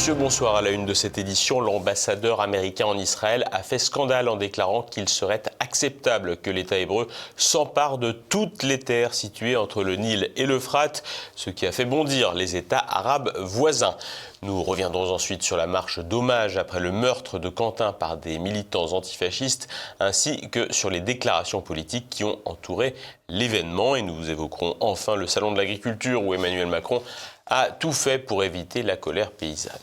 Messieurs, bonsoir. À la une de cette édition, l'ambassadeur américain en Israël a fait scandale en déclarant qu'il serait acceptable que l'État hébreu s'empare de toutes les terres situées entre le Nil et l'Euphrate, ce qui a fait bondir les États arabes voisins. Nous reviendrons ensuite sur la marche d'hommage après le meurtre de Quentin par des militants antifascistes, ainsi que sur les déclarations politiques qui ont entouré l'événement. Et nous évoquerons enfin le salon de l'agriculture où Emmanuel Macron a tout fait pour éviter la colère paysanne.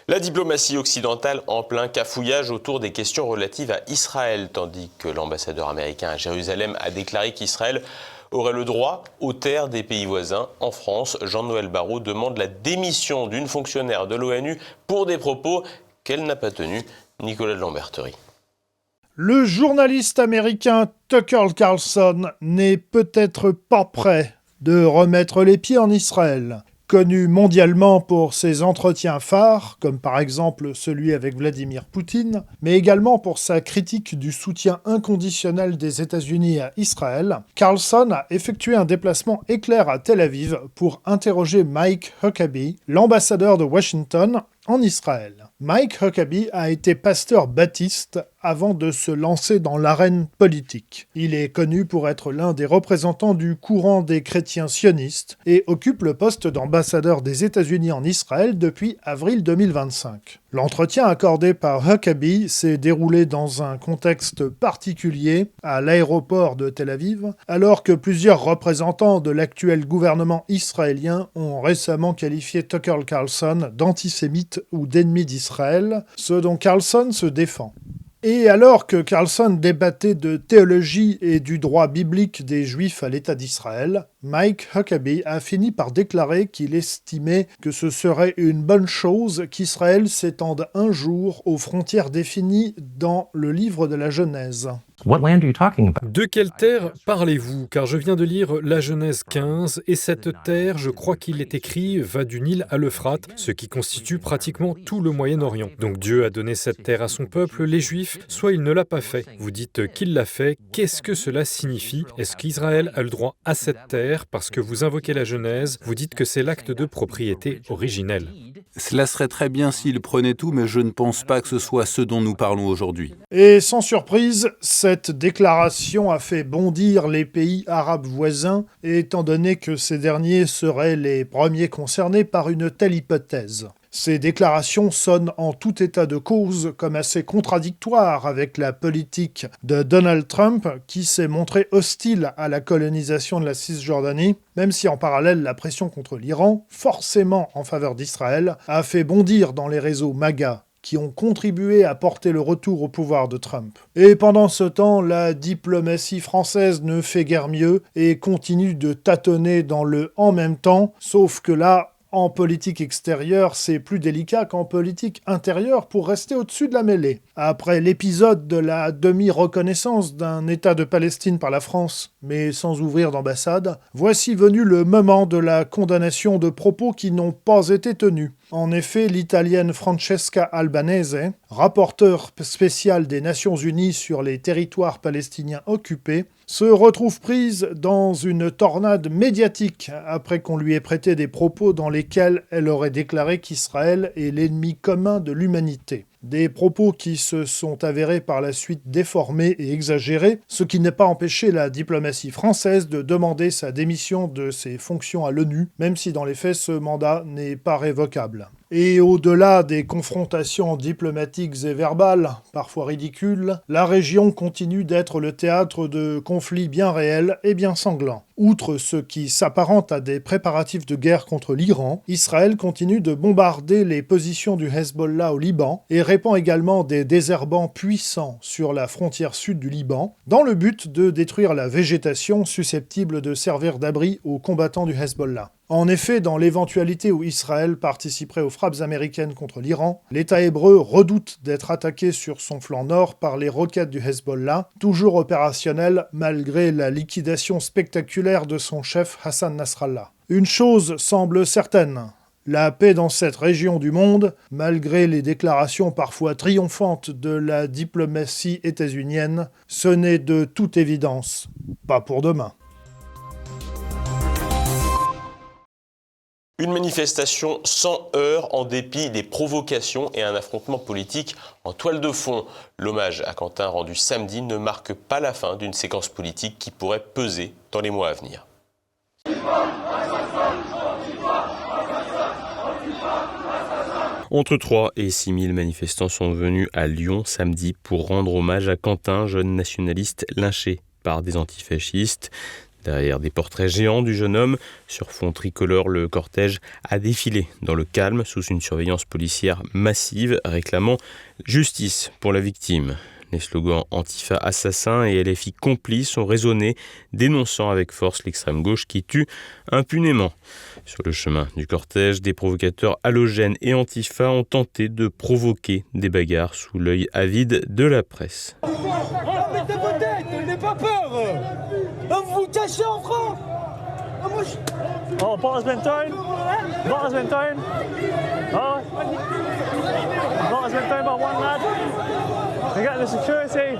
La diplomatie occidentale en plein cafouillage autour des questions relatives à Israël, tandis que l'ambassadeur américain à Jérusalem a déclaré qu'Israël aurait le droit aux terres des pays voisins. En France, Jean-Noël Barrot demande la démission d'une fonctionnaire de l'ONU pour des propos qu'elle n'a pas tenus. Nicolas de Lamberterie. Le journaliste américain Tucker Carlson n'est peut-être pas prêt de remettre les pieds en Israël. Connu mondialement pour ses entretiens phares, comme par exemple celui avec Vladimir Poutine, mais également pour sa critique du soutien inconditionnel des États-Unis à Israël, Carlson a effectué un déplacement éclair à Tel Aviv pour interroger Mike Huckabee, l'ambassadeur de Washington en Israël. Mike Huckabee a été pasteur baptiste avant de se lancer dans l'arène politique. Il est connu pour être l'un des représentants du courant des chrétiens sionistes et occupe le poste d'ambassadeur des États-Unis en Israël depuis avril 2025. L'entretien accordé par Huckabee s'est déroulé dans un contexte particulier à l'aéroport de Tel Aviv, alors que plusieurs représentants de l'actuel gouvernement israélien ont récemment qualifié Tucker Carlson d'antisémite ou d'ennemi d'Israël, ce dont Carlson se défend. Et alors que Carlson débattait de théologie et du droit biblique des Juifs à l'État d'Israël, Mike Huckabee a fini par déclarer qu'il estimait que ce serait une bonne chose qu'Israël s'étende un jour aux frontières définies dans le livre de la Genèse. De quelle terre parlez-vous? Car je viens de lire la Genèse 15, et cette terre, je crois qu'il est écrit, va du Nil à l'Euphrate, ce qui constitue pratiquement tout le Moyen-Orient. Donc Dieu a donné cette terre à son peuple, les Juifs, soit il ne l'a pas fait. Vous dites qu'il l'a fait, qu'est-ce que cela signifie? Est-ce qu'Israël a le droit à cette terre? Parce que vous invoquez la Genèse, vous dites que c'est l'acte de propriété originel. Cela serait très bien s'il prenait tout, mais je ne pense pas que ce soit ce dont nous parlons aujourd'hui. Et sans surprise, cette déclaration a fait bondir les pays arabes voisins, étant donné que ces derniers seraient les premiers concernés par une telle hypothèse. Ces déclarations sonnent en tout état de cause comme assez contradictoires avec la politique de Donald Trump qui s'est montré hostile à la colonisation de la Cisjordanie, même si en parallèle la pression contre l'Iran, forcément en faveur d'Israël, a fait bondir dans les réseaux MAGA, qui ont contribué à porter le retour au pouvoir de Trump. Et pendant ce temps, la diplomatie française ne fait guère mieux et continue de tâtonner dans le « en même temps », sauf que là, en politique extérieure, c'est plus délicat qu'en politique intérieure pour rester au-dessus de la mêlée. Après l'épisode de la demi-reconnaissance d'un État de Palestine par la France, mais sans ouvrir d'ambassade, voici venu le moment de la condamnation de propos qui n'ont pas été tenus. En effet, l'Italienne Francesca Albanese, rapporteure spéciale des Nations Unies sur les territoires palestiniens occupés, se retrouve prise dans une tornade médiatique après qu'on lui ait prêté des propos dans lesquels elle aurait déclaré qu'Israël est l'ennemi commun de l'humanité. Des propos qui se sont avérés par la suite déformés et exagérés, ce qui n'a pas empêché la diplomatie française de demander sa démission de ses fonctions à l'ONU, même si dans les faits ce mandat n'est pas révocable. Et au-delà des confrontations diplomatiques et verbales, parfois ridicules, la région continue d'être le théâtre de conflits bien réels et bien sanglants. Outre ce qui s'apparente à des préparatifs de guerre contre l'Iran, Israël continue de bombarder les positions du Hezbollah au Liban et répand également des désherbants puissants sur la frontière sud du Liban, dans le but de détruire la végétation susceptible de servir d'abri aux combattants du Hezbollah. En effet, dans l'éventualité où Israël participerait aux frappes américaines contre l'Iran, l'État hébreu redoute d'être attaqué sur son flanc nord par les roquettes du Hezbollah, toujours opérationnel malgré la liquidation spectaculaire de son chef Hassan Nasrallah. Une chose semble certaine, la paix dans cette région du monde, malgré les déclarations parfois triomphantes de la diplomatie états-unienne, ce n'est de toute évidence pas pour demain. Une manifestation sans heurts en dépit des provocations et un affrontement politique en toile de fond. L'hommage à Quentin rendu samedi ne marque pas la fin d'une séquence politique qui pourrait peser dans les mois à venir. Entre 3 et 6 000 manifestants sont venus à Lyon samedi pour rendre hommage à Quentin, jeune nationaliste lynché par des antifascistes. Derrière des portraits géants du jeune homme, sur fond tricolore, le cortège a défilé dans le calme sous une surveillance policière massive réclamant justice pour la victime. Les slogans Antifa assassin et LFI complice ont résonné, dénonçant avec force l'extrême gauche qui tue impunément. Sur le chemin du cortège, des provocateurs halogènes et Antifa ont tenté de provoquer des bagarres sous l'œil avide de la presse. Mettez vos têtes, n'ayez pas peur. Vous vous cachez en France. Oh, ball has been thrown. Ball has been thrown. Oh. Ball has been thrown by one lad. We got the security.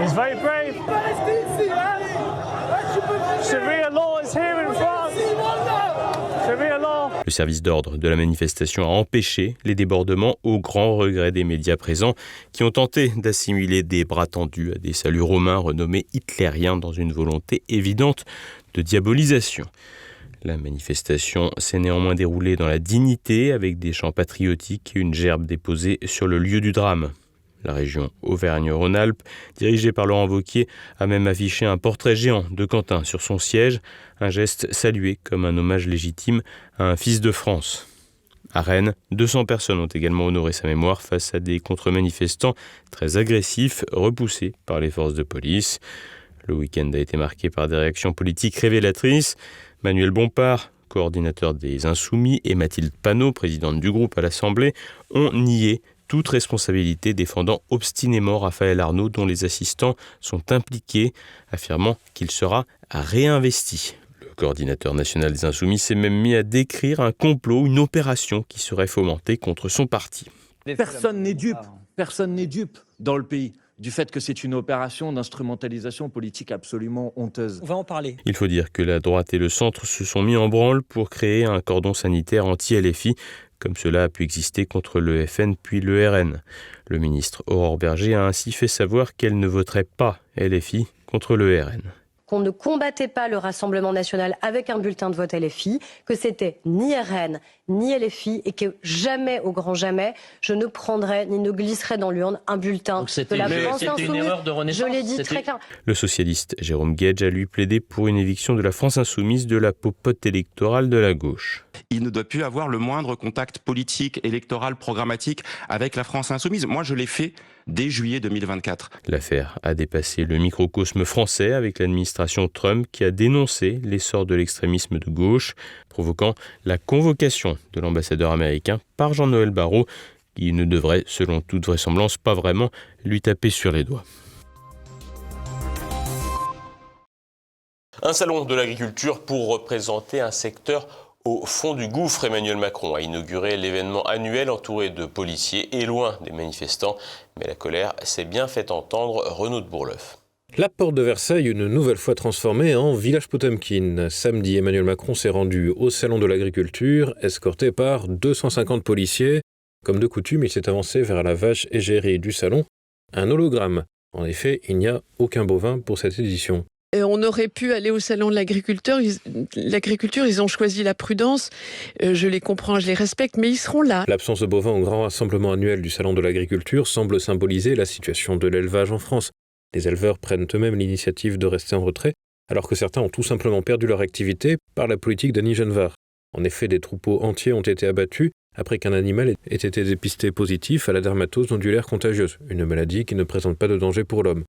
He's very brave. Sharia law is here in France. Sharia law. Le service d'ordre de la manifestation a empêché les débordements au grand regret des médias présents qui ont tenté d'assimiler des bras tendus à des saluts romains renommés hitlériens dans une volonté évidente de diabolisation. La manifestation s'est néanmoins déroulée dans la dignité avec des chants patriotiques et une gerbe déposée sur le lieu du drame. La région Auvergne-Rhône-Alpes, dirigée par Laurent Wauquiez, a même affiché un portrait géant de Quentin sur son siège, un geste salué comme un hommage légitime à un fils de France. À Rennes, 200 personnes ont également honoré sa mémoire face à des contre-manifestants très agressifs, repoussés par les forces de police. Le week-end a été marqué par des réactions politiques révélatrices. Manuel Bompard, coordinateur des Insoumis, et Mathilde Panot, présidente du groupe à l'Assemblée, ont nié toute responsabilité, défendant obstinément Raphaël Arnaud, dont les assistants sont impliqués, affirmant qu'il sera réinvesti. Le coordinateur national des Insoumis s'est même mis à décrire un complot, une opération qui serait fomentée contre son parti. Personne n'est dupe dans le pays du fait que c'est une opération d'instrumentalisation politique absolument honteuse. On va en parler. Il faut dire que la droite et le centre se sont mis en branle pour créer un cordon sanitaire anti-LFI, comme cela a pu exister contre le FN puis le RN. Le ministre Aurore Bergé a ainsi fait savoir qu'elle ne voterait pas LFI contre le RN. Qu'on ne combattait pas le Rassemblement national avec un bulletin de vote LFI, que c'était ni RN ni LFI et que jamais, au grand jamais, je ne prendrais ni ne glisserais dans l'urne un bulletin de la France Insoumise. Une erreur de renaissance. Je l'ai dit très clairement. Le socialiste Jérôme Guedj a lui plaidé pour une éviction de la France Insoumise de la popote électorale de la gauche. Il ne doit plus avoir le moindre contact politique, électoral, programmatique avec la France Insoumise. Moi, je l'ai fait dès juillet 2024. L'affaire a dépassé le microcosme français avec l'administration Trump qui a dénoncé l'essor de l'extrémisme de gauche, provoquant la convocation de l'ambassadeur américain par Jean-Noël Barrot, qui ne devrait, selon toute vraisemblance, pas vraiment lui taper sur les doigts. Un salon de l'agriculture pour représenter un secteur au fond du gouffre. Emmanuel Macron a inauguré l'événement annuel entouré de policiers et loin des manifestants. Mais la colère s'est bien fait entendre. Renaud de Bourleuf. La porte de Versailles, une nouvelle fois transformée en village Potemkin. Samedi, Emmanuel Macron s'est rendu au salon de l'agriculture, escorté par 250 policiers. Comme de coutume, il s'est avancé vers la vache égérie du salon, un hologramme. En effet, il n'y a aucun bovin pour cette édition. On aurait pu aller au salon de l'agriculture, ils ont choisi la prudence, je les comprends, je les respecte, mais ils seront là. L'absence de bovins au grand rassemblement annuel du salon de l'agriculture semble symboliser la situation de l'élevage en France. Les éleveurs prennent eux-mêmes l'initiative de rester en retrait, alors que certains ont tout simplement perdu leur activité par la politique d'Annie Genevard. En effet, des troupeaux entiers ont été abattus après qu'un animal ait été dépisté positif à la dermatose nodulaire contagieuse, une maladie qui ne présente pas de danger pour l'homme.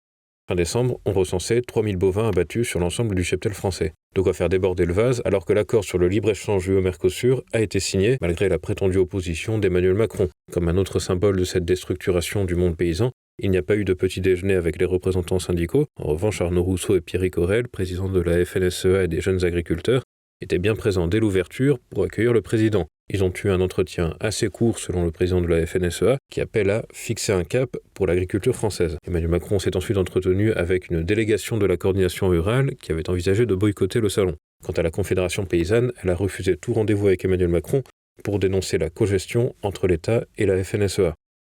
Fin décembre, on recensait 3000 bovins abattus sur l'ensemble du cheptel français. De quoi faire déborder le vase alors que l'accord sur le libre-échange UE-Mercosur a été signé malgré la prétendue opposition d'Emmanuel Macron. Comme un autre symbole de cette déstructuration du monde paysan, il n'y a pas eu de petit déjeuner avec les représentants syndicaux. En revanche, Arnaud Rousseau et Pierrick Aurel, présidents de la FNSEA et des jeunes agriculteurs, étaient bien présents dès l'ouverture pour accueillir le président. Ils ont eu un entretien assez court selon le président de la FNSEA qui appelle à fixer un cap pour l'agriculture française. Emmanuel Macron s'est ensuite entretenu avec une délégation de la coordination rurale qui avait envisagé de boycotter le salon. Quant à la Confédération paysanne, elle a refusé tout rendez-vous avec Emmanuel Macron pour dénoncer la cogestion entre l'État et la FNSEA.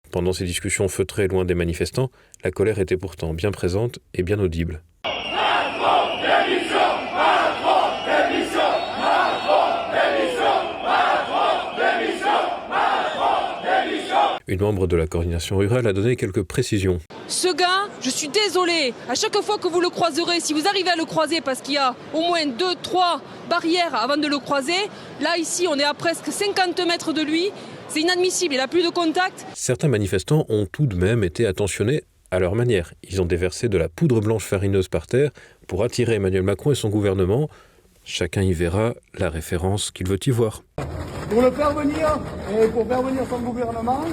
Pendant ces discussions feutrées loin des manifestants, la colère était pourtant bien présente et bien audible. Une membre de la coordination rurale a donné quelques précisions. Ce gars, je suis désolée, à chaque fois que vous le croiserez, si vous arrivez à le croiser parce qu'il y a au moins 2-3 barrières avant de le croiser, là ici on est à presque 50 mètres de lui, c'est inadmissible, il n'a plus de contact. Certains manifestants ont tout de même été attentionnés à leur manière. Ils ont déversé de la poudre blanche farineuse par terre pour attirer Emmanuel Macron et son gouvernement. Chacun y verra la référence qu'il veut y voir. Pour le faire venir, et pour faire venir son gouvernement,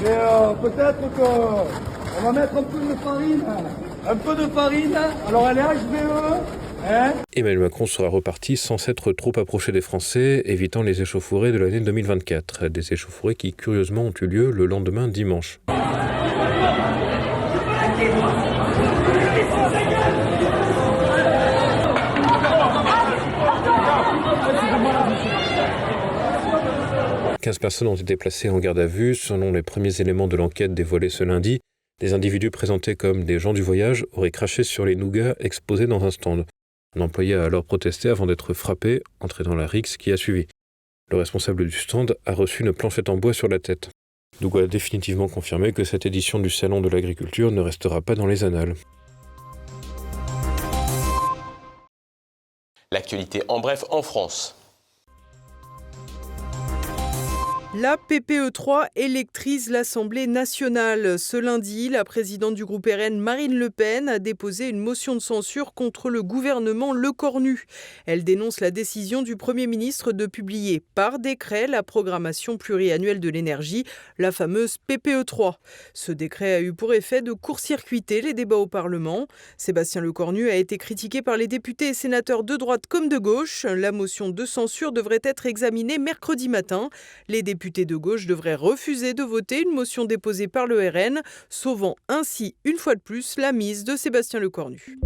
peut-être qu'on va mettre un peu de farine, alors elle est HVE. Emmanuel Macron sera reparti sans s'être trop approché des Français, évitant les échauffourées de l'année 2024. Des échauffourées qui, curieusement, ont eu lieu le lendemain dimanche. « 15 personnes ont été placées en garde à vue. Selon les premiers éléments de l'enquête dévoilée ce lundi, des individus présentés comme des gens du voyage auraient craché sur les nougats exposés dans un stand. Un employé a alors protesté avant d'être frappé, entré dans la rixe qui a suivi. Le responsable du stand a reçu une planchette en bois sur la tête. Dougou a définitivement confirmé que cette édition du Salon de l'agriculture ne restera pas dans les annales. L'actualité en bref en France. La PPE3 électrise l'Assemblée nationale. Ce lundi, la présidente du groupe RN, Marine Le Pen, a déposé une motion de censure contre le gouvernement Lecornu. Elle dénonce la décision du Premier ministre de publier par décret la programmation pluriannuelle de l'énergie, la fameuse PPE3. Ce décret a eu pour effet de court-circuiter les débats au Parlement. Sébastien Lecornu a été critiqué par les députés et sénateurs de droite comme de gauche. La motion de censure devrait être examinée mercredi matin. Les députés de gauche devraient refuser de voter une motion déposée par le RN, sauvant ainsi une fois de plus la mise de Sébastien Lecornu.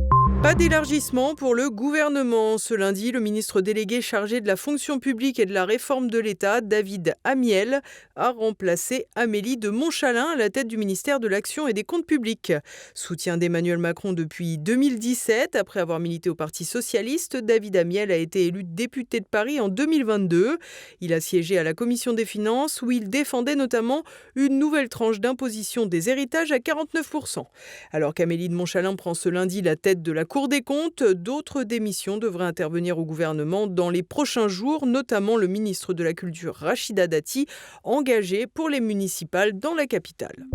Pas d'élargissement pour le gouvernement. Ce lundi, le ministre délégué chargé de la fonction publique et de la réforme de l'État, David Amiel, a remplacé Amélie de Montchalin à la tête du ministère de l'Action et des Comptes publics. Soutien d'Emmanuel Macron depuis 2017, après avoir milité au Parti socialiste, David Amiel a été élu député de Paris en 2022. Il a siégé à la Commission des finances où il défendait notamment une nouvelle tranche d'imposition des héritages à 49%. Alors qu'Amélie de Montchalin prend ce lundi la tête de la Cour des comptes, d'autres démissions devraient intervenir au gouvernement dans les prochains jours, notamment le ministre de la Culture Rachida Dati, engagé pour les municipales dans la capitale.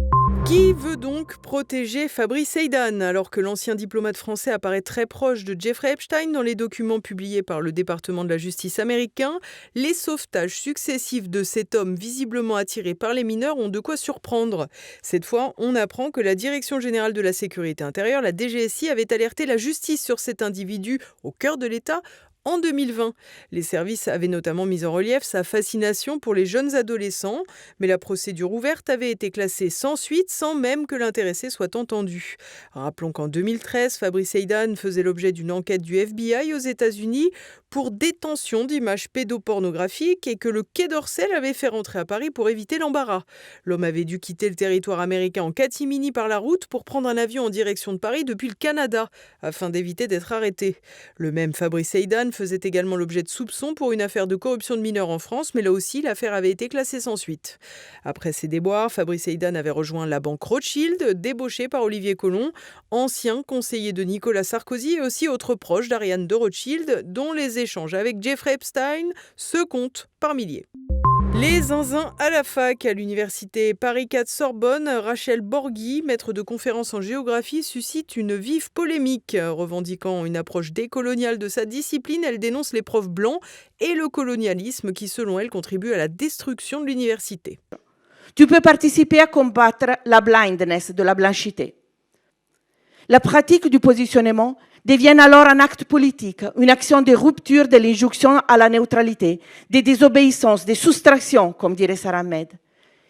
Qui veut donc protéger Fabrice Heydan alors que l'ancien diplomate français apparaît très proche de Jeffrey Epstein dans les documents publiés par le département de la justice américain? Les sauvetages successifs de cet homme visiblement attiré par les mineurs ont de quoi surprendre. Cette fois, on apprend que la Direction générale de la sécurité intérieure, la DGSI, avait alerté la justice sur cet individu au cœur de l'État en 2020. Les services avaient notamment mis en relief sa fascination pour les jeunes adolescents, mais la procédure ouverte avait été classée sans suite, sans même que l'intéressé soit entendu. Rappelons qu'en 2013, Fabrice Heydan faisait l'objet d'une enquête du FBI aux États-Unis pour détention d'images pédopornographiques et que le Quai d'Orsay l'avait fait rentrer à Paris pour éviter l'embarras. L'homme avait dû quitter le territoire américain en catimini par la route pour prendre un avion en direction de Paris depuis le Canada, afin d'éviter d'être arrêté. Le même Fabrice Heydan faisait également l'objet de soupçons pour une affaire de corruption de mineurs en France, mais là aussi, l'affaire avait été classée sans suite. Après ces déboires, Fabrice Heydan avait rejoint la banque Rothschild, débauché par Olivier Colon, ancien conseiller de Nicolas Sarkozy et aussi autre proche d'Ariane de Rothschild, dont les échanges avec Jeffrey Epstein se comptent par milliers. Les zinzins à la fac. À l'université Paris 4 Sorbonne, Rachel Borghi, maître de conférences en géographie, suscite une vive polémique. Revendiquant une approche décoloniale de sa discipline, elle dénonce les profs blancs et le colonialisme qui, selon elle, contribue à la destruction de l'université. Tu peux participer à combattre la blindness de la blanchité. La pratique du positionnement deviennent alors un acte politique, une action de rupture de l'injonction à la neutralité, de désobéissance, de soustraction, comme dirait Sarah Ahmed,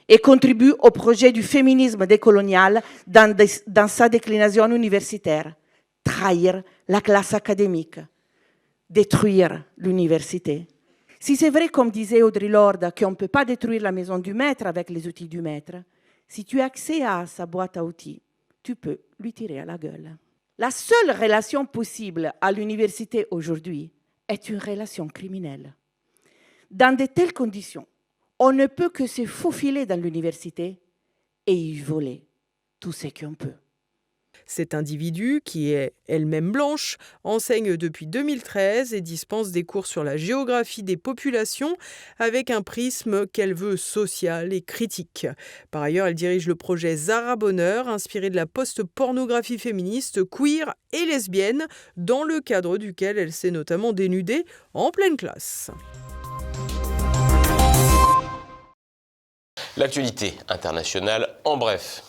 et contribuent au projet du féminisme décolonial dans sa déclinaison universitaire. Trahir la classe académique, détruire l'université. Si c'est vrai, comme disait Audre Lorde, qu'on ne peut pas détruire la maison du maître avec les outils du maître, si tu as accès à sa boîte à outils, tu peux lui tirer à la gueule. La seule relation possible à l'université aujourd'hui est une relation criminelle. Dans de telles conditions, on ne peut que se faufiler dans l'université et y voler tout ce qu'on peut. Cet individu, qui est elle-même blanche, enseigne depuis 2013 et dispense des cours sur la géographie des populations avec un prisme qu'elle veut social et critique. Par ailleurs, elle dirige le projet Zara Bonheur, inspiré de la post-pornographie féministe, queer et lesbienne, dans le cadre duquel elle s'est notamment dénudée en pleine classe. L'actualité internationale en bref.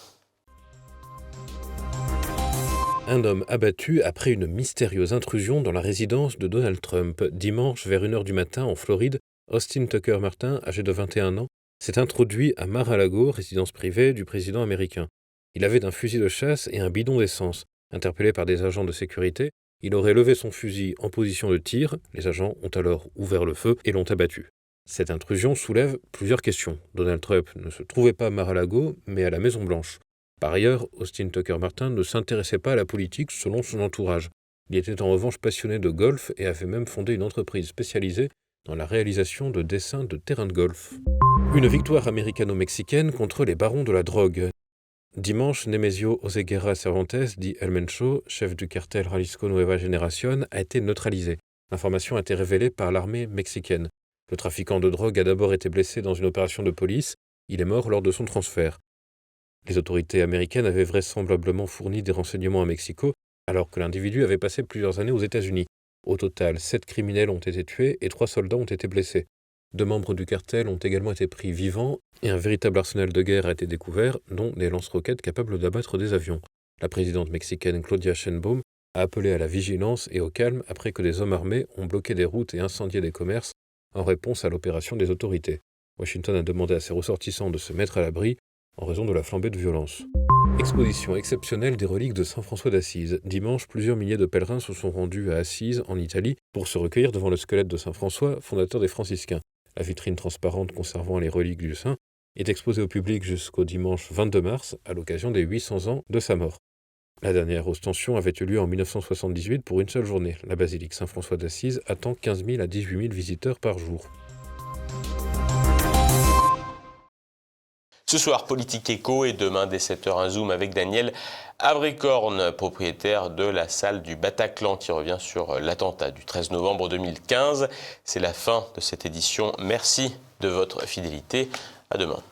Un homme abattu après une mystérieuse intrusion dans la résidence de Donald Trump. Dimanche, vers 1h du matin, en Floride, Austin Tucker Martin, âgé de 21 ans, s'est introduit à Mar-a-Lago, résidence privée du président américain. Il avait un fusil de chasse et un bidon d'essence. Interpellé par des agents de sécurité, il aurait levé son fusil en position de tir. Les agents ont alors ouvert le feu et l'ont abattu. Cette intrusion soulève plusieurs questions. Donald Trump ne se trouvait pas à Mar-a-Lago, mais à la Maison-Blanche. Par ailleurs, Austin Tucker Martin ne s'intéressait pas à la politique selon son entourage. Il était en revanche passionné de golf et avait même fondé une entreprise spécialisée dans la réalisation de dessins de terrains de golf. Une victoire américano-mexicaine contre les barons de la drogue. Dimanche, Nemesio Oseguera Cervantes, dit El Mencho, chef du cartel Jalisco Nueva Generación, a été neutralisé. L'information a été révélée par l'armée mexicaine. Le trafiquant de drogue a d'abord été blessé dans une opération de police. Il est mort lors de son transfert. Les autorités américaines avaient vraisemblablement fourni des renseignements à Mexico, alors que l'individu avait passé plusieurs années aux États-Unis. Au total, 7 criminels ont été tués et 3 soldats ont été blessés. 2 membres du cartel ont également été pris vivants et un véritable arsenal de guerre a été découvert, dont des lance-roquettes capables d'abattre des avions. La présidente mexicaine Claudia Sheinbaum a appelé à la vigilance et au calme après que des hommes armés ont bloqué des routes et incendié des commerces en réponse à l'opération des autorités. Washington a demandé à ses ressortissants de se mettre à l'abri en raison de la flambée de violence. Exposition exceptionnelle des reliques de Saint François d'Assise. Dimanche, plusieurs milliers de pèlerins se sont rendus à Assise, en Italie, pour se recueillir devant le squelette de Saint François, fondateur des franciscains. La vitrine transparente conservant les reliques du saint est exposée au public jusqu'au dimanche 22 mars, à l'occasion des 800 ans de sa mort. La dernière ostension avait eu lieu en 1978 pour une seule journée. La basilique Saint-François d'Assise attend 15 000 à 18 000 visiteurs par jour. Ce soir, Politique Éco et demain, dès 7h, un zoom avec Daniel Abrécorne, propriétaire de la salle du Bataclan, qui revient sur l'attentat du 13 novembre 2015. C'est la fin de cette édition. Merci de votre fidélité. À demain.